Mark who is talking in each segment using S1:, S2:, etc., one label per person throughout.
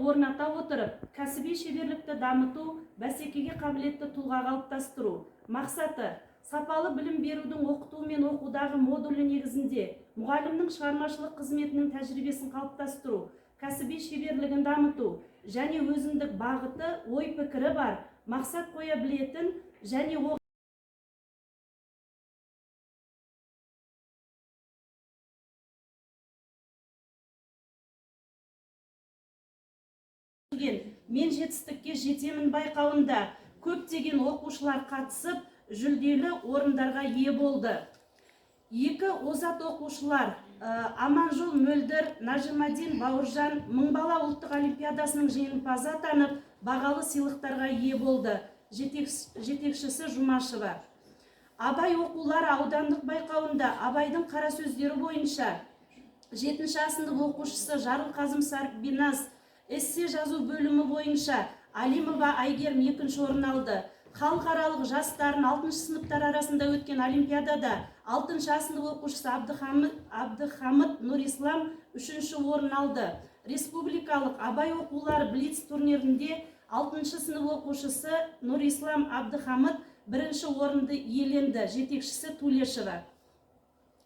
S1: орната отырып, кәсіби шеберлікті дамыту, бәсекеге қабілетті тұлға қалыптастыру. Мақсаты: сапалы білім берудің оқыту мен оқудағы модулі негізінде мұғалімнің шығармашылық қызметінің тәжірибесін қалыптастыру, кәсіби шеберлігін дамыту және өзіндік бағыты, ой пікірі бар, мақсат қоя білетін және мен жетістікке жетемін байқауында көптеген оқушылар қатысып, жүлделі орындарға ие болды. Екі озат оқушылар Аманжол Мөлдір, Нажимадин Бауыржан Мыңбала ұлттық олимпиадасының жеңімпазы атанып, бағалы сыйлықтарға ие болды. Жетекшісі Жұмашева. Абай оқулар аудандық байқауында Абайдың қара сөздері бойынша 7-ші сынып оқушысы Жарылқазым Сарбиназ эссе жазу бөлімі бойынша Алимова Айгерім 2-ші орын алды. Халықаралық жастарын 6-шы сыныптар арасында өткен олимпиадада 6-шы сынып оқушысы Абдыхамыд Нұрислам 3-ші орын алды. Республикалық Абай оқулары Блиц турнирінде 6-шы сынып оқушысы Нұрислам Абдыхамыд 1-ші орынды иеленді. Жетекшісі Тулешева.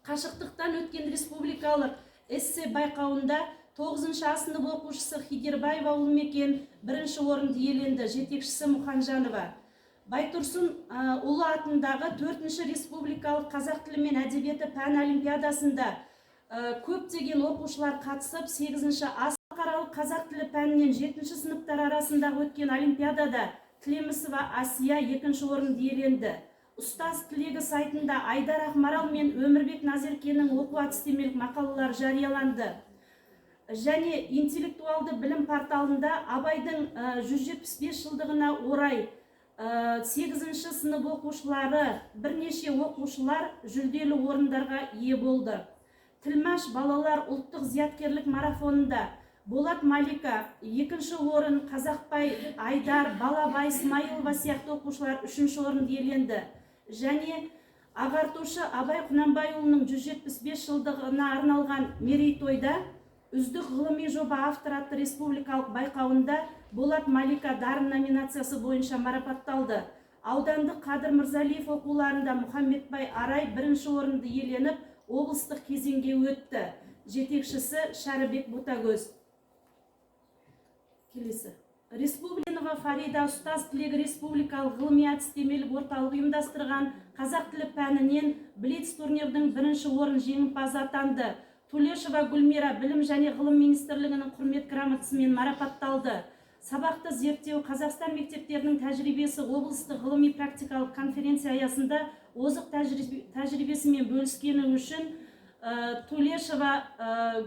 S1: Қашықтықтан өткен республикалық эссе байқауында 9-шы сынып оқушысы Хидербаева Улмекен 1-ші орынды иеленді. Жетекшісі Мұханжанова. Байтұрсын ұлы атындағы 4-ші республикалық қазақ тілі мен әдебиеті пән олимпиадасында көптеген оқушылар қатысып, 8-ші халықаралық қазақ тілі пәнінен 7-ші сыныптар арасындағы өткен олимпиадада Тілемісова Асия 2-ші орынды иеленді. Ұстаз тілегі сайтында Айдар Ақмарал мен Өмірбек Назеркенің оқу әдістемелік мақалалары жарияланды. Және интеллектуалды білім порталында Абайдың 175 жылдығына орай 8-ші сынып оқушылары, бірнеше оқушылар жүлделі орындарға ие болды. Тілмаш балалар ұлттық зияткерлік марафонында Болат Малика 2-ші орын, Қазақбай Айдар, Балабай Смайылова сияқты оқушылар 3-ші орынды иеленді. Және ағартушы Абай Құнанбайұлының 175 жылдығына арналған мерейтойда үздік ғылыми жоба автор атты республикалық байқауында Болат Малика дарын номинациясы бойынша марапатталды. Аудандық Қадыр Мырзалиев оқуларында Мұхаммедбай Арай 1-ші орынды иеленіп, облыстық кезеңге өтті. Жетекшісі Шәрібек Ботагөз. Келесі. Республиканова Фарида ұстаз тілегі республикалық ғылыми әдістемелік орталық ұйымдастырған қазақ тілі пәнінен Блиц турнирдің 1-ші орын жеңімпазы атанды. Тулешева Гүлмира білім және ғылым министрлігінің құрмет грамотасымен марапатталды. Сабақты зерттеу Қазақстан мектептерінің тәжірибесі облыстық ғылыми практикалық конференция аясында озық тәжірибесімен бөліскені үшін Тулешева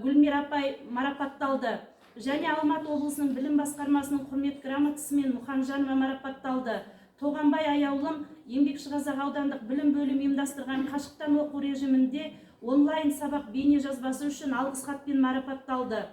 S1: Гүлмира апай марапатталды. Және Алматы облысының білім басқармасының құрмет грамотасымен Мұханжанова марапатталды. Тоғанбай Аяулым еңбекші қазақ аудандық білім бөлімі ұйымдастырған қашықтан оқу режимінде онлайн сабақ бейне жазбасы үшін алғыс хатпен марапатталды.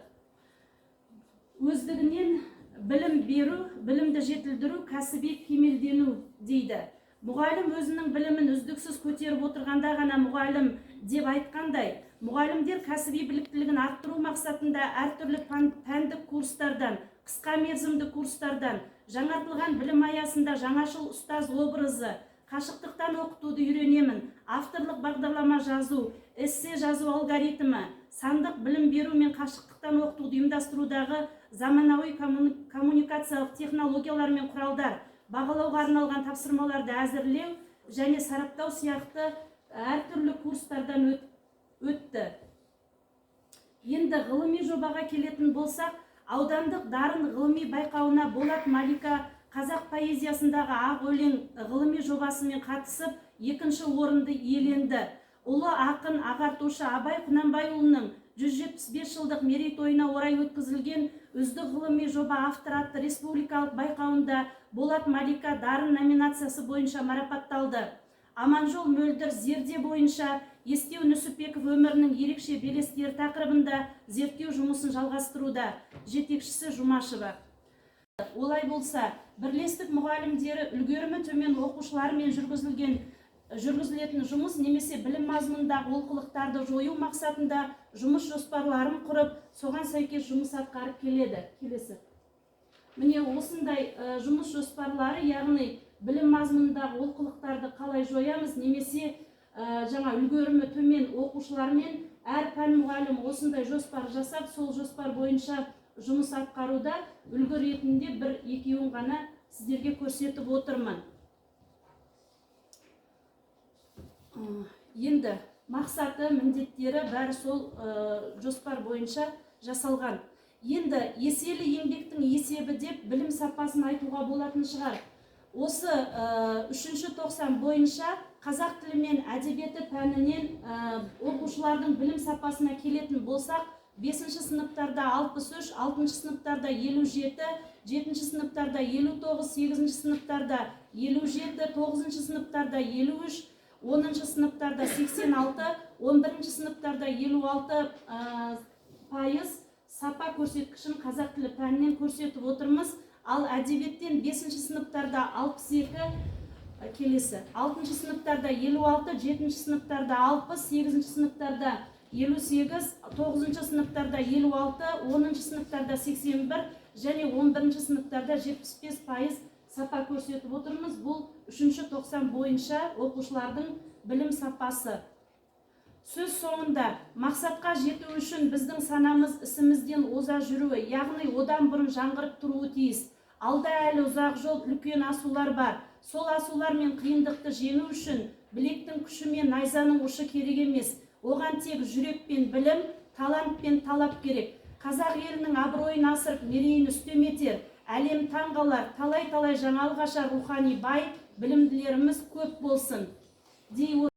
S1: Өздігінен білім беру, білімді жетілдіру, кәсіби кемелдену дейді. Мұғалім өзінің білімін үздіксіз көтеріп отырғанда ғана мұғалім деп айтқандай, мұғалімдер кәсіби біліктілігін арттыру мақсатында әртүрлі пәндік курстардан, қысқа мерзімді курстардан, жаңартылған білім аясында жаңашыл ұстаз образы, қашықтықтан оқытуды үйренемін, авторлық бағдарлама жазу, эссе жазу алгоритмі, сандық білім беру мен қашықтықтан оқытуды ұйымдастырудағы заманауи коммуникациялық технологиялар мен құралдар, бағалауға арналған тапсырмаларды әзірлеу және сараптау сияқты әртүрлі курстардан өтті. Енді ғылыми жобаға келетін болсақ, аудандық дарын ғылыми байқауына Болат Малика қазақ поэзиясындағы ақ өлең ғылыми жобасымен қатысып, 2-ші орынды иеленді. Ұлы ақын ағартушы Абай Құнанбайұлының 175 жылдық мерейтойына орай өткізілген үздік ғылыми жоба автор атты республикалық байқауында Болат Малика дарын номинациясы бойынша марапатталды. Аманжол Мөлдір зерде бойынша Естеу Нүсіпбеков өмірінің ерекше белестері тақырыбында зерттеу жұмысын жалғастыруда. Жетекшісі Жұмашева. Олай болса, бірлестік мұғалімдері үлгерімі төмен оқушылармен жүргізілетін жұмыс немесе білім мазмұнындағы олқылықтарды жою мақсатында жұмыс жоспарларын құрып, соған сәйкес жұмыс атқарып келеді. Келесі. Міне осындай жұмыс жоспарлары, яғни білім мазмұнындағы олқылықтарды қалай жоямыз, немесе жаңа үлгерімі төмен оқушылармен әр пән мұғалім осындай жоспар жасап, сол жоспар бойынша жұмыс атқаруда үлгі ретінде бір-екеуін ғана сіздерге көрсетіп отырмын. Енді мақсаты, міндеттері бәрі сол жоспар бойынша жасалған. Енді еселі еңбектің есебі деп білім сапасын айтуға болатын шығар. Осы 3-ші тоқсан бойынша қазақ тілі мен әдебиеті пәнінен оқушылардың білім сапасына келетін болсақ, 5-ші сыныптарда 63, 6-ші сыныптарда 57, 7-ші сыныптарда 59, 8-ші сыныптарда 57, 9-ші сыныптарда 53, 10-ші сыныптарда 86, 11-ші сыныптарда 56% сапа көрсеткішін қазақ тілі пәнінен көрсетіп отырмыз. Ал әдебиеттен 5-ші сыныптарда 62, келесі 6-ші сыныптарда 56, 7-ші сыныптарда 60, 8-ші сыныптарда 58, 9-ші сыныптарда 56, 10-ші сыныптарда 81 және 11-ші сыныптарда 75% сапа көрсетіп отырмыз. Бұл 3-ші тоқсан бойынша оқушылардың білім сапасы. Сөз соңында мақсатқа жету үшін біздің санамыз ісімізден оза жүруі, яғни одан бұрын жаңғырып тұруы тиіс. Алда әлі ұзақ жол, үлкен асулар бар. Сол асулар мен қиындықты жеңу үшін білектің күші мен найзаның ұшы керек емес. Оған тек жүрек пен білім, талант пен талап керек. Қазақ елінің абыройын асырып, мерейін үстем етер. Әлем таң қалар, талай-талай жаңалық ашар рухани бай, білімділеріміз көп болсын.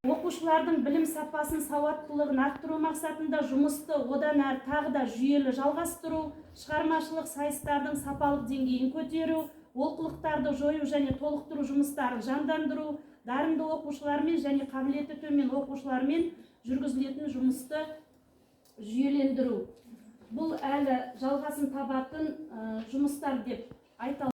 S1: Оқушылардың білім сапасын, сауаттылығын арттыру мақсатында жұмысты одан әрі тағы да жүйелі жалғастыру, шығармашылық сайыстардың сапалық деңгейін көтеру, олқылықтарды жою және толықтыру жұмыстарын жандандыру, дарынды оқушылармен және қабілеті төмен оқушылармен жүргізілетін жұмысты жүйелендіру. Бұл әлі жалғасын табатын жұмыстар деп айта